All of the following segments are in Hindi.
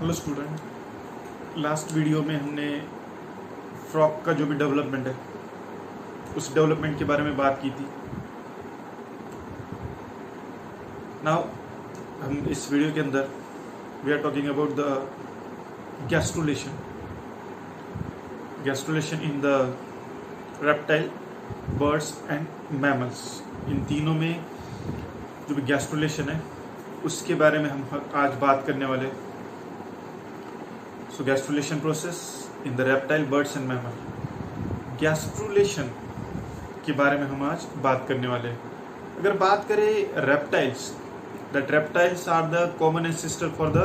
हेलो स्टूडेंट, लास्ट वीडियो में हमने फ्रॉक का जो भी डेवलपमेंट है उस डेवलपमेंट के बारे में बात की थी। नाउ हम इस वीडियो के अंदर we are talking about the gastrulation in the reptile, birds and mammals. इन तीनों में जो भी गैस्ट्रुलेशन है उसके बारे में हम आज बात करने वाले। So gastrulation process in the reptile, birds and mammal. Gastrulation के बारे में हम आज बात करने वाले हैं। अगर बात करें reptiles, that reptiles are the common ancestor for the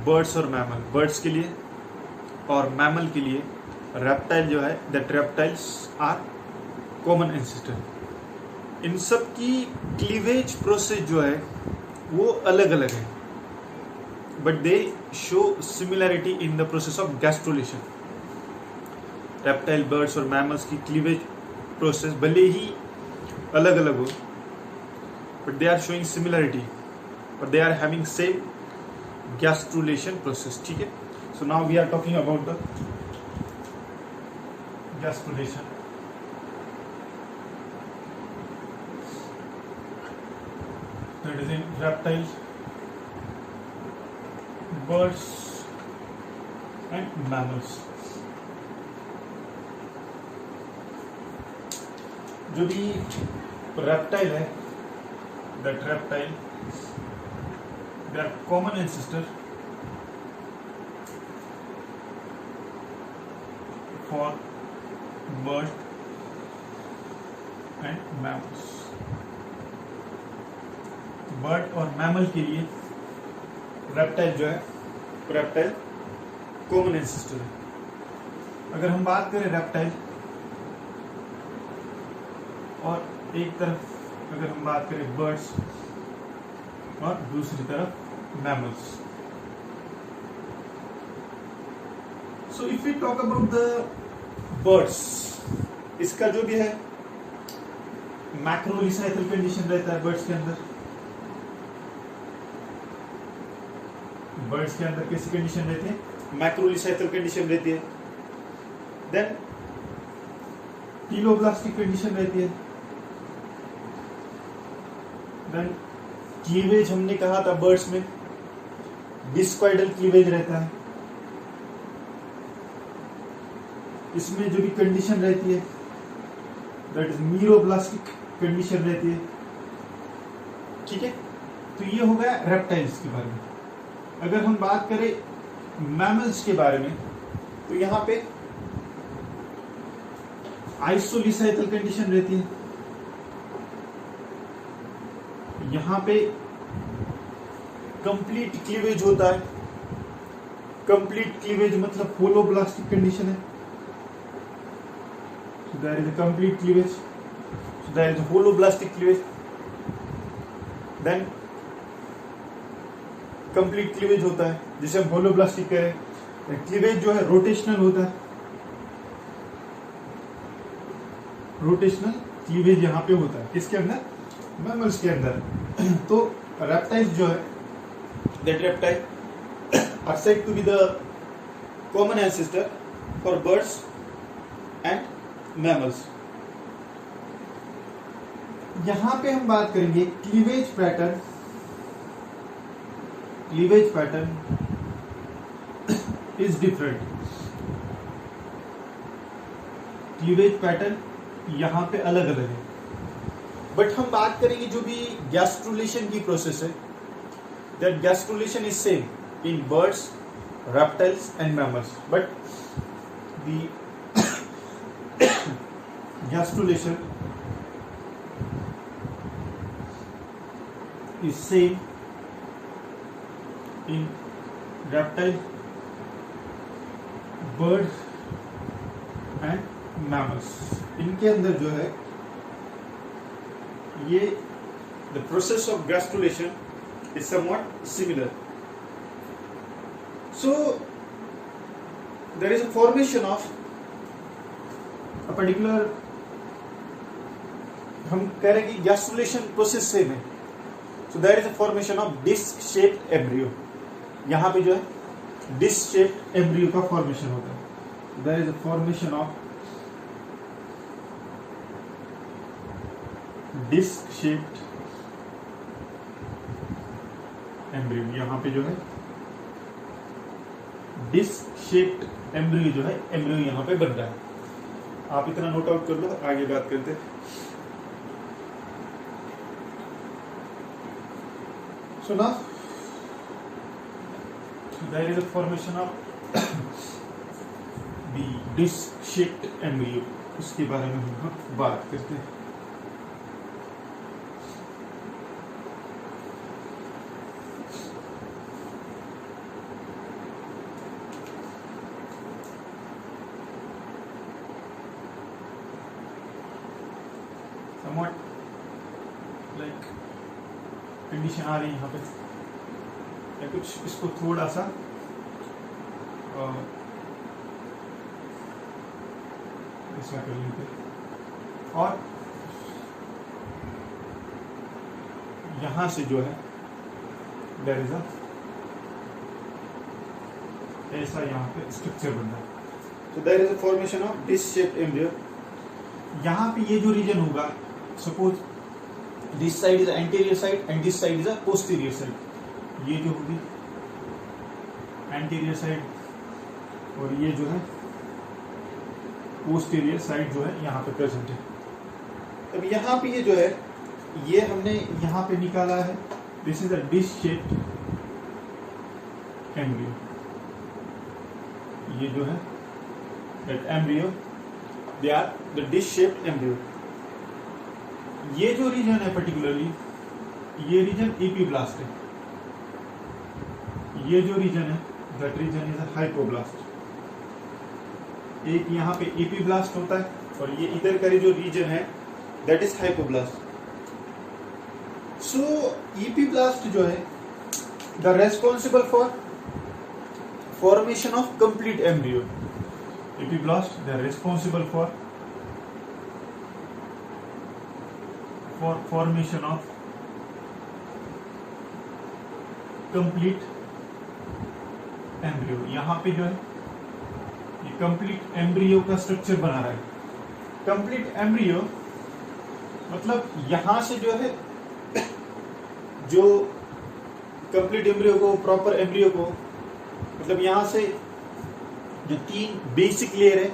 birds और मैमल। बर्ड्स के लिए और मैमल के लिए रेप्टाइल जो है, that reptiles are common ancestor. इन सब की क्लीवेज प्रोसेस जो है वो अलग अलग है, but they show similarity in the process of gastrulation. Reptile, birds और मैमल्स की क्लीवेज प्रोसेस भले ही अलग अलग हो, but they are showing similarity और they are having same gastrulation process. ठीक है, so now we are talking about the gastrulation. That is in reptiles, birds and mammals। जो भी रेप्टाइल है, that reptile they are common ancestor for bird and mammals। Bird और मैमल के लिए रेप्टाइल जो है, रेप्टाइल कॉमन एंसेस्टर है। अगर हम बात करें रेप्टाइल और एक तरफ अगर हम बात करें बर्ड्स और दूसरी तरफ mammals. So if we talk about the birds, इसका जो भी है मैक्रोलिसाइकल कंडीशन रहता है बर्ड्स के अंदर। बर्ड्स के अंदर कैसी कंडीशन रहती है? मैक्रोलिसाइकल कंडीशन रहती है। देन टीलोब्लास्टिक कंडीशन रहती है। देन क्लीवेज हमने कहा था बर्ड्स में डिस्कॉइडल क्लीवेज रहता है। इसमें जो भी कंडीशन रहती है दैट इज मीरोब्लास्टिक कंडीशन रहती है। ठीक है, तो ये हो गया रेप्टाइल्स के बारे में। अगर हम बात करें मैमल्स के बारे में, तो यहां पे आइसोलिसाइकल कंडीशन रहती है। यहां पे कंप्लीट क्लीवेज होता है। कंप्लीट क्लीवेज मतलब होलोब्लास्टिक कंडीशन है। So there is a complete cleavage. So there is a holoblastic cleavage. Then complete cleavage होता है जिसे हम होलोब्लास्टिक कह रहे हैं। क्लीवेज जो है रोटेशनल होता है। रोटेशनल क्लीवेज यहाँ पे होता है किसके अंदर? मैमल्स के अंदर। तो रेप्टाइल्स जो है, that reptile are said to be the common ancestor for birds and mammals. यहां पे हम बात करेंगे cleavage pattern. Cleavage pattern is different. Cleavage pattern यहां पे अलग अलग है, बट हम बात करेंगे जो भी गैस्ट्रुलेशन की प्रोसेस है, that gastrulation is same in birds, reptiles and mammals, but the gastrulation is same in reptile, bird and mammals. इनके अंदर जो है ये the process of gastrulation is somewhat similar. So there is a formation of a particular, हम कह रहे हैं कि गैस्ट्रुलेशन प्रोसेस सेम है। So there is a formation of disc shaped embryo. यहाँ पे जो है डिस्क शेप्ड एम्ब्रियो का फॉर्मेशन होता है। There is a formation of disc shaped embryo. यहां पे जो है डिस्क शेप्ड एम्ब्रियो जो है, एम्ब्रियो यहां पे बन रहा है। आप इतना नोट आउट कर लो, आगे बात करते हैं। सुना, there is a formation of the disc shaped embryo, उसके बारे में हम बात करते हैं। somewhat like कंडीशन आ रही है यहाँ पे, या कुछ इसको थोड़ा सा ऐसा कर लेते, और यहां से जो है देयर इज अ ऐसा यहाँ पे स्ट्रक्चर बन रहा है। तो there is a formation of disc shaped embryo. यहाँ पे ये जो रीजन होगा, suppose this side is anterior side and this side is a posterior side. ये जो होगी एंटीरियर साइड और ये जो है पोस्टीरियर साइड जो है यहाँ पे प्रेजेंट है। अब यहाँ पे ये जो है, ये हमने यहाँ पे निकाला है, this is a disc shaped embryo. ये जो है that embryo, they are the disc shaped embryo. ये जो रीजन है पर्टिकुलरली, ये रीजन एपीब्लास्ट है। ये जो रीजन है that region is a hypoblast. एक यहाँ पे एपीब्लास्ट होता है और ये इधर का जो रीजन है that is hypoblast. So epiblast जो है the responsible for formation of complete embryo. Epiblast they are responsible for formation of complete embryo। यहां पे जो है ये complete embryo का स्ट्रक्चर बना रहा है। complete embryo मतलब यहां से जो है, जो complete embryo को, proper embryo को, मतलब यहां से जो 3 बेसिक लेयर है,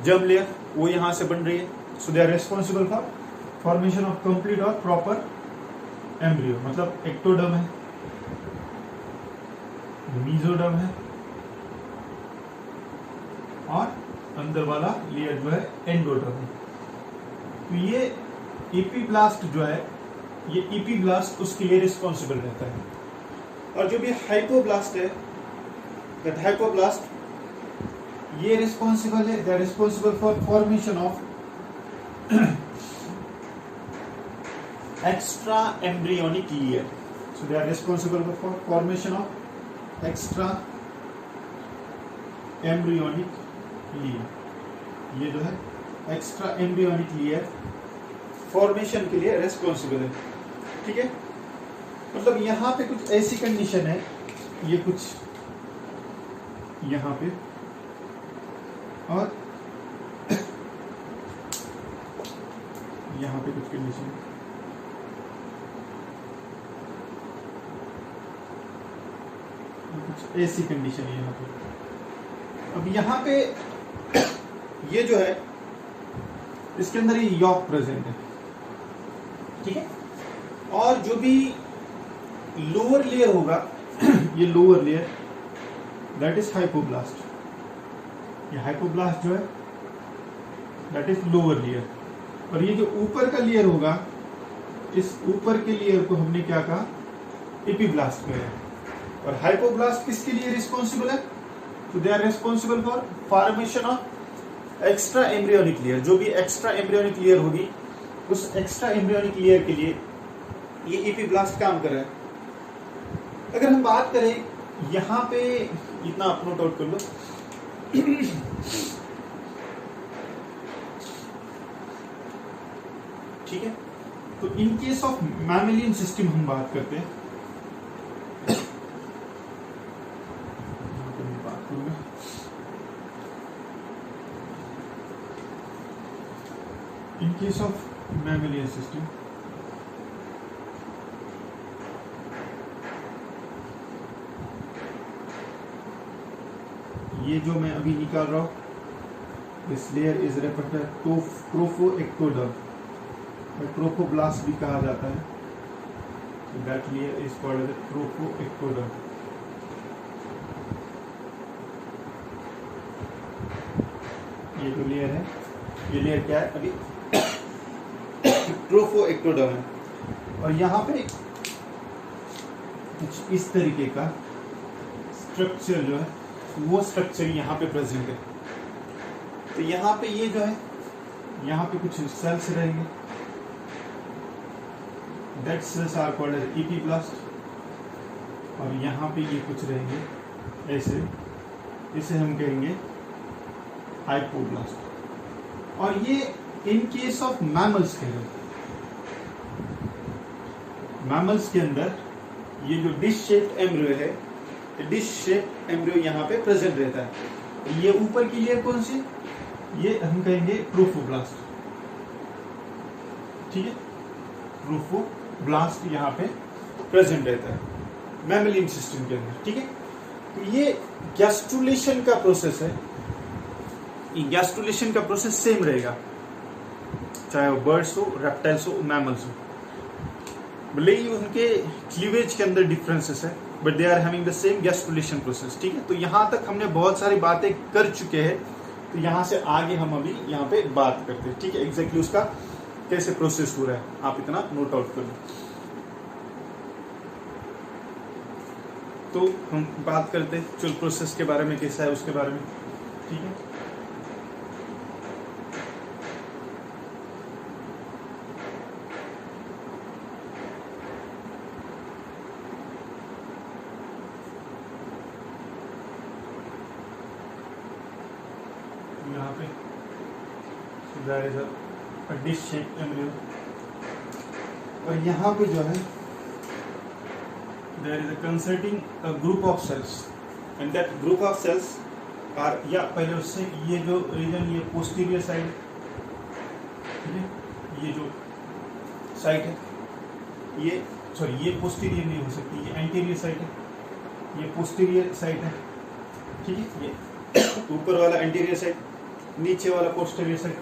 जर्म लेयर, वो यहां से बन रही है। So they are responsible for formation of complete और प्रॉपर एम्ब्रियो। मतलब एक्टोडर्म है, मीजोडर्म है, और अंदर वाला लेयर जो है एंडोडर्म है। तो ये एपीब्लास्ट जो है, ये एपीब्लास्ट उसके लिए रिस्पॉन्सिबल रहता है। और जो भी हाइपोब्लास्ट है, दैट हाइपोब्लास्ट ये रिस्पॉन्सिबल है, they are responsible for formation of extra embryonic layer। so they are responsible for formation of extra embryonic layer। ये जो है extra embryonic layer फॉर्मेशन के लिए रेस्पॉन्सिबल है। ठीक है, मतलब यहाँ पे कुछ ऐसी कंडीशन है, ये कुछ यहाँ पे, और यहाँ पे कुछ कंडीशन है। कुछ ऐसी कंडीशन है यहाँ पे। अब यहाँ पे ये जो है, इसके अंदर ये यॉक प्रेजेंट है। ठीक है, और जो भी लोअर लेयर होगा, ये lower layer that is hypoblast. ये हाइपोब्लास्ट जो है दैट इज लोअर लेयर। और ये जो ऊपर का लेयर होगा, इस ऊपर के लेयर को हमने क्या कहा, एपीब्लास्ट कहा। और हाइपोब्लास्ट किसके लिए रिस्पॉन्सिबल है? तो they are responsible for formation of extra embryonic layer. जो भी एक्स्ट्रा एम्ब्रियोनिक लेयर होगी, उस एक्स्ट्रा एम्ब्रियोनिक लेयर के लिए ये एपीब्लास्ट काम कर रहा है। अगर हम बात करें यहाँ पे, इतना आप नोट आउट कर लो, ठीक है। तो in case of mammalian system हम बात करते हैं, करूंगा। In case of mammalian system, ये जो मैं अभी निकाल रहा हूं, this layer is referred to trophectoderm, trophoblast भी कहा जाता है। That layer is called as trophectoderm. ये जो लेयर है, ये लेयर क्या है अभी, ट्रोफोएक्टोडर्म है। और यहाँ पे कुछ इस तरीके का स्ट्रक्चर जो है, वो स्ट्रक्चर यहाँ पे प्रेजेंट है। तो यहाँ पे ये जो है, यहाँ पे कुछ सेल्स रहेंगे, that cells are called as epiblast. और यहाँ पे ये कुछ रहेंगे ऐसे, इसे हम कहेंगे हाइपोब्लास्ट। और ये इन केस ऑफ मैमल्स के अंदर, मैमल्स के अंदर ये जो डिश शेप्ड एम्ब्रियो है, डिश शेप्ड एम्ब्रियो यहाँ पे प्रेजेंट रहता है। ये ऊपर की लेयर कौन सी, ये हम कहेंगे ट्रोफोब्लास्ट। ठीक है, ट्रोफोब्लास्ट यहाँ पे प्रेजेंट रहता है मैमेलियन सिस्टम के अंदर। ठीक है, तो ये गैस्ट्रुलेशन का प्रोसेस है। गैस्ट्रुलेशन का प्रोसेस सेम रहेगा, चाहे वो बर्ड्स हो, रेप्टाइल्स हो, मैमल्स हो, भले ही उनके क्लीवेज के अंदर डिफरेंसेस है, but they are having the same gastrulation process. ठीक है, तो यहाँ तक हमने बहुत सारी बातें कर चुके हैं। तो यहाँ से आगे हम अभी यहाँ पे बात करते हैं। ठीक है, एग्जैक्टली उसका कैसे प्रोसेस हो रहा है, आप इतना नोट आउट कर लो। तो हम बात करते हैं चल प्रोसेस के बारे में, कैसा है उसके बारे में। ठीक है, यहाँ पे there is a dish shaped embryo, और यहाँ पे जो है there is a concerting a group of cells, and that group of cells are, या पहले उससे ये जो रीजन, ये पोस्टीरियर साइड, ठीक है, ये जो साइड है, ये सॉरी ये पोस्टीरियर नहीं हो सकती, ये एंटीरियर साइड है, ये पोस्टीरियर साइड है। ठीक है, ये ऊपर वाला एंटीरियर साइड, नीचे वाला पोस्टीरियर साइड,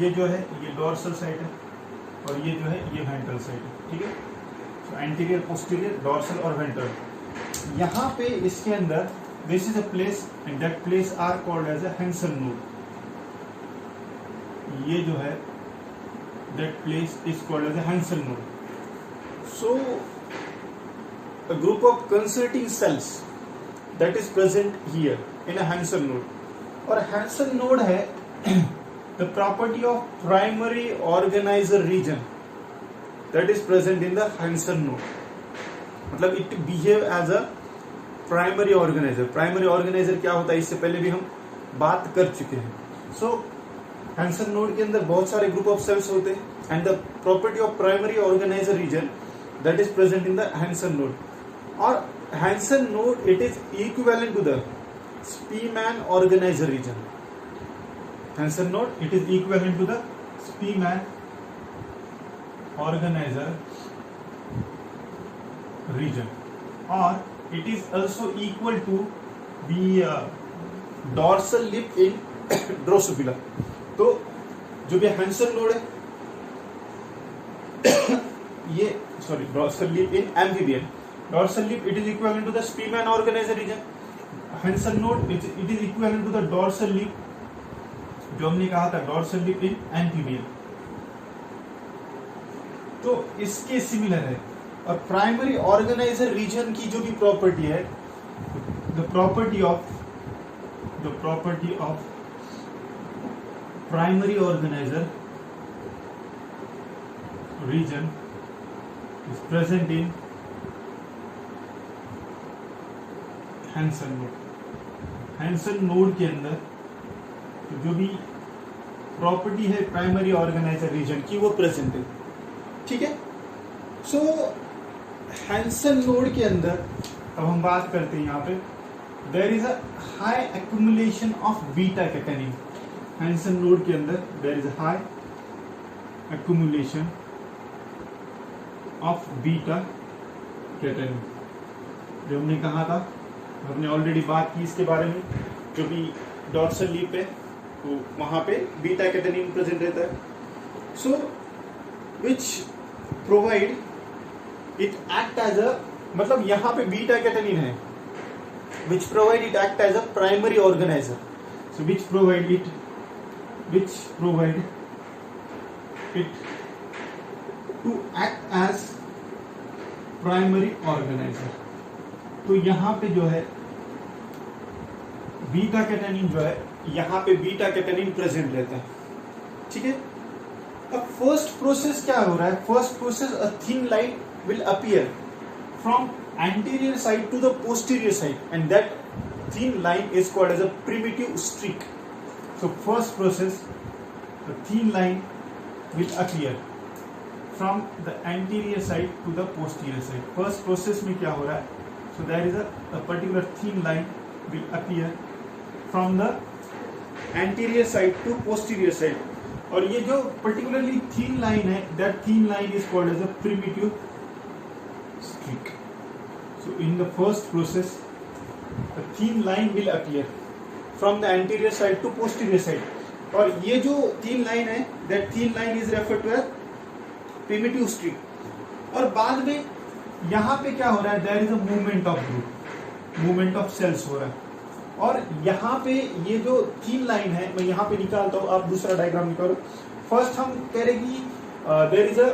ये जो है ये डोर्सल साइड है, और ये जो है ये वेंट्रल साइड है। ठीक है, तो एंटीरियर, पोस्टीरियर, डोर्सल और वेंट्रल। यहाँ पे इसके अंदर this is a place, and that place are called as a Hensen node. ये जो है that place is called as a Hensen node. So a group of concerting cells that is present here in a Hensen node. और हैंसन नोड है the property of primary organizer region that is present in the Hensen node. मतलब it behave as a primary organiser. Primary organiser क्या होता है, इससे पहले भी हम बात कर चुके हैं। सो हैंसन नोड के अंदर बहुत सारे ग्रुप ऑफ सेल्स होते हैं, and the property of primary organizer region that is present in the Hensen node. और Hensen node it is equivalent to the Spearman organizer region. Hansen node, it is equivalent to the Spearman organizer region, or it is also equal to the dorsal lip in Drosophila. तो जो भी हैंसन नोड है, ये sorry dorsal lip in amphibian, dorsal lip it is equivalent to the Spearman organizer region. Hensen node it is equivalent to the dorsal lip, जो हमने कहा था डोर्सल लिप इन एम्फीबियन। तो इसके सिमिलर है। और प्राइमरी ऑर्गेनाइजर रीजन की जो भी प्रॉपर्टी है, the property of primary organizer region is present in Hensen node. Hensen node के अंदर जो भी प्रॉपर्टी है प्राइमरी ऑर्गेनाइजर रीजन की, वो प्रेजेंट है। ठीक है, सो हैंसन नोड के अंदर अब हम बात करते हैं यहाँ पे, there is a high accumulation of beta catenin. Hensen node के अंदर there is a high accumulation of beta catenin. जो हमने कहा था, हमने ऑलरेडी बात की इसके बारे में, जो भी डॉर्सल लीफ है तो वहां पे बीटा कैटेनिन प्रेजेंट रहता है। So which provide it act as a, मतलब यहाँ पे बीटा कैटेनिन है, which provide it act as a primary organizer. So which provide it to act as primary organizer. तो यहाँ पे जो है बीटा कैटेनिन जो है, यहाँ पे बीटा कैटेनिन प्रेजेंट रहता है, ठीक है। अब फर्स्ट प्रोसेस क्या हो रहा है? First process, a thin line will appear from anterior side to the posterior side and that thin line is called as a primitive streak. So first process, the thin line will appear from the anterior side to the posterior side. First process में क्या हो रहा है? So there is a particular thin line will appear from the anterior side to posterior side. और ये जो particularly thin line है, that thin line is called as a primitive streak. So in the first process, a thin line will appear from the anterior side to posterior side. और ये जो thin line है, that thin line is referred to as primitive streak. और बाद में यहाँ पे क्या हो रहा है? There is a movement of group, movement of cells हो रहा है. और यहाँ पे ये जो thin line है, मैं यहाँ पे निकालता हूँ, आप दूसरा डायग्राम निकालो. फर्स्ट हम कह रहे कि there is a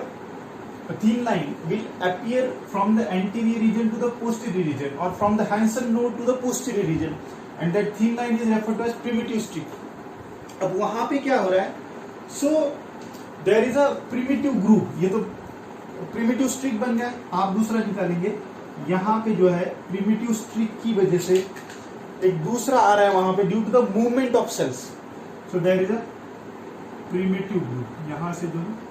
thin line will appear from the anterior region to the posterior region or from the Hansen node to the posterior region and that thin line is referred to as primitive streak. अब वहां पे क्या हो रहा है? So there is a primitive group. ये तो primitive streak बन गया. आप दूसरा निकालेंगे. यहाँ पे जो है primitive streak की वजह से एक दूसरा आ रहा है वहां पे due to the movement of cells. So there is a primitive group. यहाँ से जो है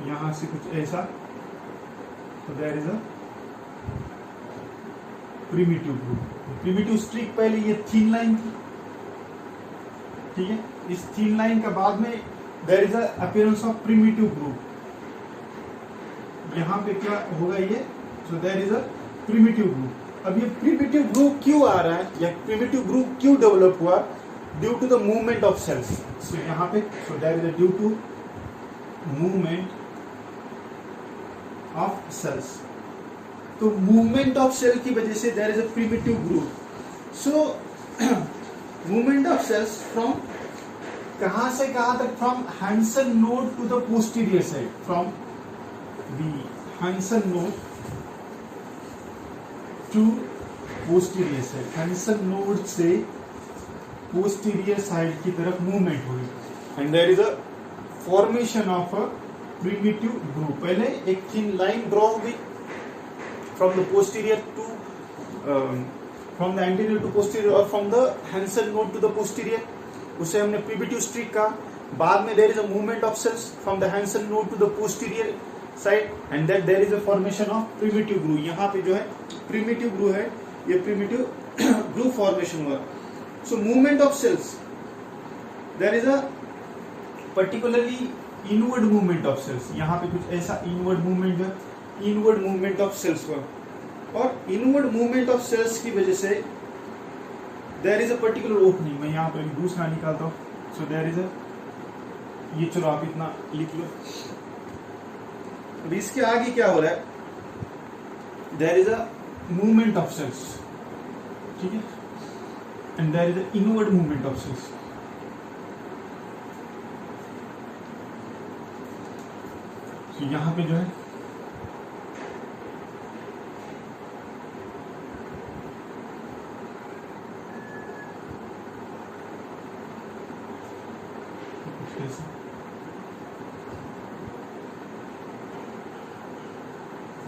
यहां से कुछ ऐसा, तो there is a primitive group. Primitive streak पहले ये थीन लाइन थी, ठीक है. इस थीन लाइन का बाद में there is a appearance of primitive group. यहां पे क्या होगा ये? So there is a primitive group. अब ये प्रिमिटिव ग्रुप क्यों आ रहा है या प्रिमिटिव ग्रुप क्यों डेवलप हुआ? Due to the movement of cells. So यहां पे so there is a due to movement of cells. तो मूवमेंट ऑफ सेल की वजह से there is a primitive group. So movement of sales from कहां से कहां तक? From Hensen node to the posterior side. From the Hensen node to posterior side. Hensen node से पोस्टीरियर साइड की तरफ मूवमेंट हुई and there is a formation of a primitive group. पहले एक thin line draw हो गई from the posterior to from the anterior to posterior और from the Hansen node to the posterior. उसे हमने primitive streak कहा. बाद में there is a movement of cells from the Hansen node to the posterior side and that there is a formation of primitive group. यहाँ पे जो है primitive group है, ये primitive group formation हुआ. So movement of cells, there is a particularly inward movement of cells. यहाँ पे कुछ ऐसा इनवर्ड मूवमेंट है, इनवर्ड मूवमेंट ऑफ सेल्स हुआ. और इनवर्ड मूवमेंट ऑफ सेल्स की वजह से there is a particular opening. मैं यहाँ पे दूसरा निकालता हूँ. सो देयर इज अ, ये चलो आप इतना लिख लो. अब इसके आगे क्या हो रहा है? There is a movement of cells, ठीक है, and there is a inward movement of cells. यहाँ पे जो है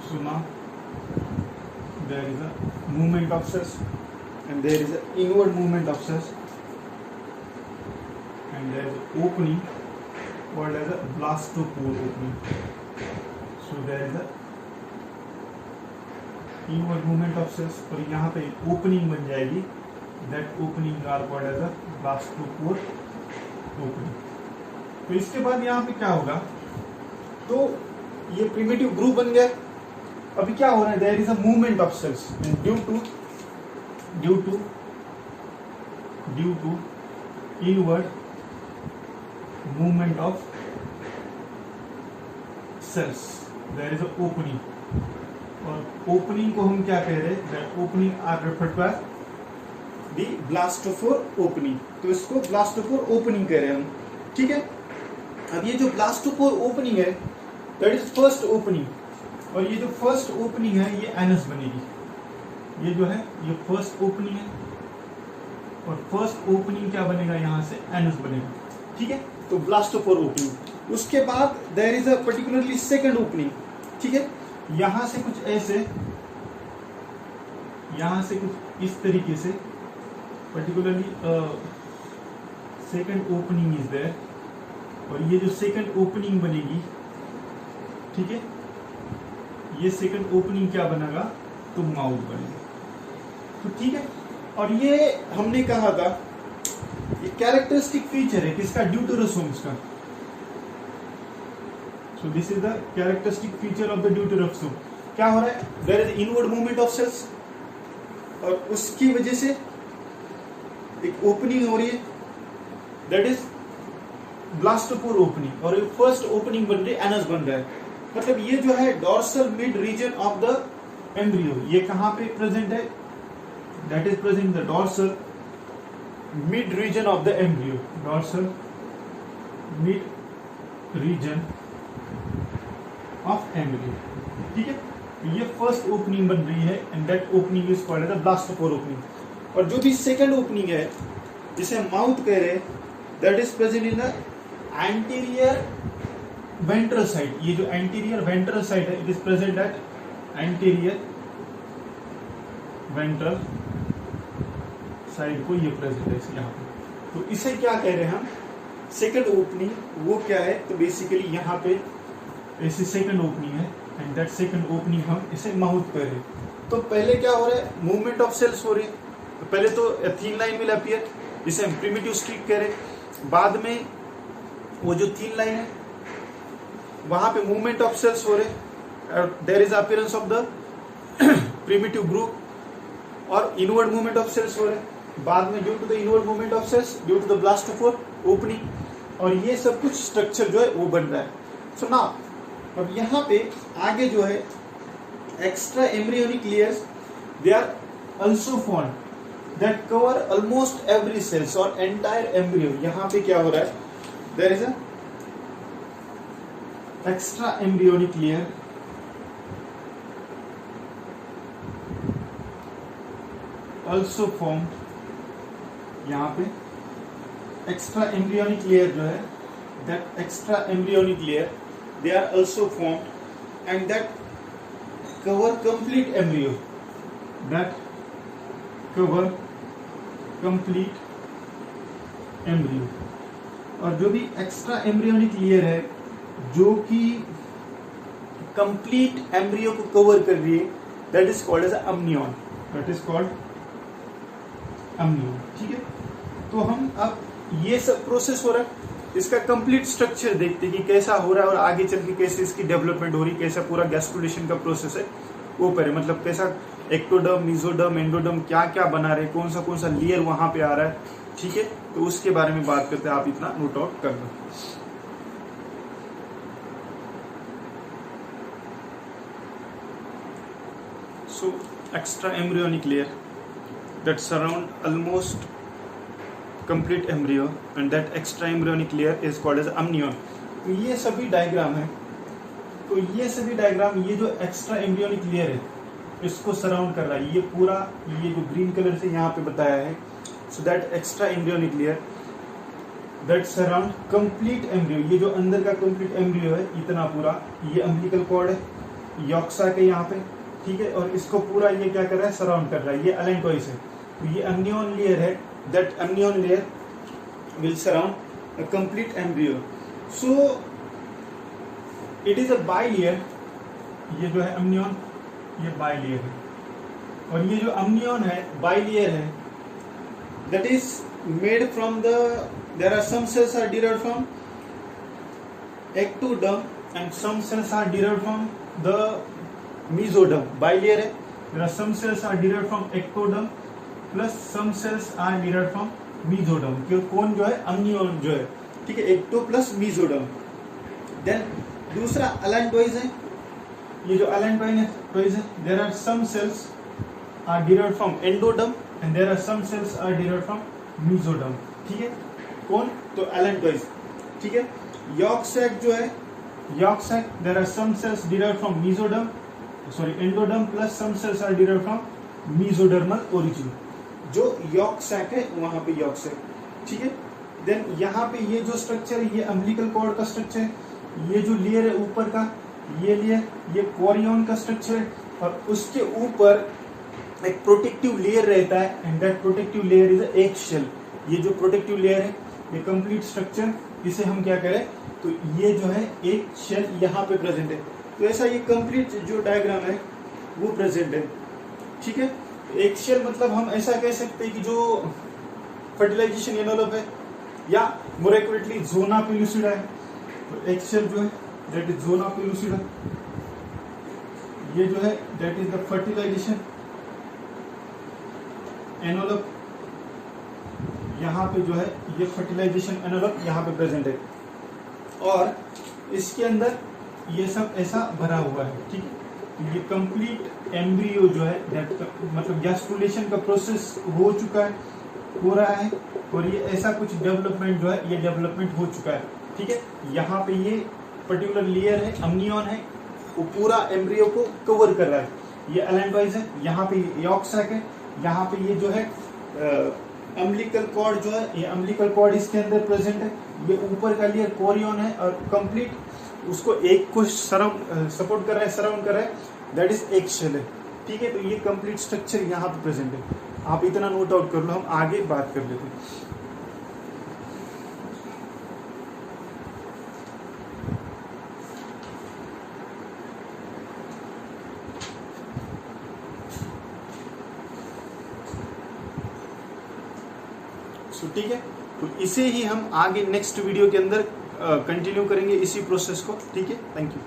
so now there is a movement of cells and there is a inward movement of cells and there is an opening called as a blastopore opening. So there is a inward movement of cells, और यहाँ पे ओपनिंग बन जाएगी, that opening are called as a blastopore opening. तो इसके बाद यहाँ पे क्या होगा, तो ये प्रिमिटिव ग्रुप बन गया। अभी क्या हो रहा है, there is a movement of cells due to inward movement of cells, there is a opening, और ओपनिंग को हम क्या कह रहे हैं, that opening are referred to as the blastopore opening. तो इसको ब्लास्टोपोर ओपनिंग कह रहे हैं हम, ठीक है। अब ये जो ब्लास्टोपोर ओपनिंग है, दैट इज फर्स्ट ओपनिंग, और ये जो फर्स्ट ओपनिंग है ये एनस बनेगी। ये जो है ये फर्स्ट ओपनिंग है, और फर्स्ट ओपनिंग क्या बनेगा, यहां से एनस बनेगा, ठीक है। तो ब्लास्टोपोर ओपनिंग। उसके बाद there is a particularly second opening, ठीक है। यहां से कुछ ऐसे, यहां से कुछ इस तरीके से particularly second opening is there, और ये जो सेकंड ओपनिंग बनेगी, ठीक है, ये सेकंड ओपनिंग क्या बनेगा, तो माउथ बनेगा, तो ठीक है। और ये हमने कहा था ये कैरेक्टरिस्टिक फीचर है किसका, ड्यूटेरोसोम्स का। So this is the characteristic feature of the deuterostome. क्या हो रहा है, there is inward movement of cells, और उसकी वजह से एक ओपनिंग हो रही है, दैट इज ब्लास्टोपोर ओपनिंग, और ये फर्स्ट ओपनिंग बन रही है, एनस बन रहा है। मतलब ये जो है dorsal mid region of the embryo, ये कहां पे प्रेजेंट है, that is present the dorsal mid region of the embryo, dorsal mid region of embryo, ठीक है। ये फर्स्ट ओपनिंग बन रही है, and that opening is called as the blastopore opening. और जो भी सेकंड ओपनिंग है जिसे माउथ कह रहे हैं, that is present in the anterior ventral side. ये जो एंटीरियर वेंट्रल साइड है, it is present at anterior ventral side को ये प्रेजेंट है यहाँ पे। तो इसे क्या कह रहे हैं हम, सेकंड ओपनिंग। वो क्या है, तो बेसिकली यहाँ पे ऐसी सेकंड ओपनिंग है, एंड दैट सेकंड ओपनिंग हम इसे माउथ कह रहे हैं। तो पहले क्या हो रहा है, मूवमेंट ऑफ सेल्स हो रही है। तो पहले तो थीन लाइन विल अपीयर, जिसे हम प्रिमिटिव स्ट्रीक कह रहे हैं। बाद में वो जो थीन लाइन है वहां पे मूवमेंट ऑफ सेल्स हो रहे, there is appearance of the primitive group, और इनवर्ड मूवमेंट ऑफ सेल्स हो रहे। बाद में due to the inward movement of cells, due to the blastopore opening, और ये सब कुछ स्ट्रक्चर जो है वो बन रहा है। सो नाउ अब यहाँ पे आगे जो है extra embryonic layers, they are also formed that cover almost every cells और एंटायर एम्ब्रियो। यहाँ पे क्या हो रहा है, there is a extra embryonic layer also formed, यहाँ पे extra embryonic layer जो है, that extra embryonic layer they are also formed and that cover complete embryo, that cover complete embryo। और जो भी extra embryonic layer है जो कि कंप्लीट एम्ब्रियो को कवर कर रही है, that is called as amnion, that is called amnion, ठीक है। तो हम अब ये सब प्रोसेस हो रहा है, इसका कंप्लीट स्ट्रक्चर देखते हैं कि कैसा हो रहा है और आगे चल के कैसे इसकी डेवलपमेंट हो रही है, कैसा पूरा गैस्ट्रुलेशन का प्रोसेस है वो पर है, मतलब कैसा एक्टोडर्म, मेसोडर्म, एंडोडर्म क्या क्या बना रहे, कौन सा लेयर वहां पे आ रहा है, ठीक है। तो उसके बारे में बात करते हैं, आप इतना नोट आउट कर लो। So extra embryonic layer that surround almost complete embryo and that extra embryonic layer is called as amnion। तो ये सभी डायग्राम है, तो ये सभी डायग्राम, ये जो एक्स्ट्रा एम्ब्रियोनिक लेयर है इसको सराउंड कर रहा है, ये पूरा ये जो ग्रीन कलर से यहाँ पे बताया है। So that extra embryonic layer that surround complete embryo, ये जो अंदर का कंप्लीट एम्ब्रियो है इतना पूरा, ये अम्बिलिकल कॉर्ड है, यॉर्क सैक है यहाँ पे, ठीक है। और इसको पूरा ये क्या कर रहा है, सराउंड कर रहा है, ये अलेंटोइस है। तो ये अम्नियन लेयर है, that amnion layer will surround a complete embryo. So it is a bilayer, ये जो है अम्नियन, ये बाई लेयर है, और ये जो अम्नियोन है बाइलियर है, that is made from the there are some cells are derived from ectoderm and some cells are derived from the mesoderm. Bilinear है, there are some cells are derived from ectoderm plus some cells are derived from mesoderm. कौन जो है अम्नियोन जो है, ठीक है, एक्टो प्लस mesoderm. देन दूसरा allantois है, ये जो allantois है, there are some cells are derived from endoderm and there are some cells are derived from mesoderm. ठीक है, कौन तो allantois. ठीक है, यॉर्क सैक जो है, yolk sac there are some cells derived from mesoderm, sorry endoderm plus some cells are derived from mesodermal origin. जो यॉर्क सैक है वहां पे यॉर्क सैक. ठीक है, देन यहाँ पे ये जो स्ट्रक्चर है ये अम्बिलिकल कॉर्ड का स्ट्रक्चर है. ये जो लेयर है ऊपर का ये लेयर, ये कोरियन का स्ट्रक्चर है और उसके ऊपर एक प्रोटेक्टिव लेयर रहता है and that protective layer is egg shell. ये जो प्रोटेक्टिव लेयर है ये कंप्लीट स्ट्रक्चर, इसे हम क्या करें तो ये जो है एक शेल यहाँ पे प्रेजेंट है. तो ऐसा ये कंप्लीट जो डायग्राम है वो प्रेजेंट है. ठीक है, एक शेल मतलब हम ऐसा कह सकते हैं कि जो फर्टिलाइजेशन एनवेलप है या मोर एक्यूरेटली जोना पेलुसिडा है. तो एक शेल जो है दैट इज जोना पेलुसिडा, ये जो है that is the fertilization envelope. यहाँ पे जो है ये फर्टिलाइजेशन एनवेलप यहाँ पे प्रेजेंट है और इसके अंदर ये सब ऐसा भरा हुआ है. ठीक है, ये कंप्लीट एम्ब्रियो जो है मतलब गैस्ट्रुलेशन का प्रोसेस हो चुका है, हो रहा है और ये ऐसा कुछ डेवलपमेंट जो है ये डेवलपमेंट हो चुका है. ठीक है, यहाँ पे ये पर्टिकुलर लेयर है अम्नियोन है, वो पूरा एम्ब्रियो को कवर कर रहा है. ये allantois है, यहाँ पे यॉर्क सैक है, यहाँ पे ये जो है अम्बिलिकल कॉर्ड जो है ये अम्बिलिकल कॉर्ड इसके अंदर प्रेजेंट है. ये ऊपर का लेयर कोरियन है और कंप्लीट उसको एक को सपोर्ट कर रहा है, सराउंड कर रहा है, दैट इज एक शेल है. ठीक है, तो ये कंप्लीट स्ट्रक्चर यहाँ पे प्रेजेंट है. आप इतना नोट आउट कर लो, हम आगे बात कर लेते हैं. ठीक है, तो इसे ही हम आगे नेक्स्ट वीडियो के अंदर कंटिन्यू करेंगे इसी प्रोसेस को. ठीक है, थैंक यू.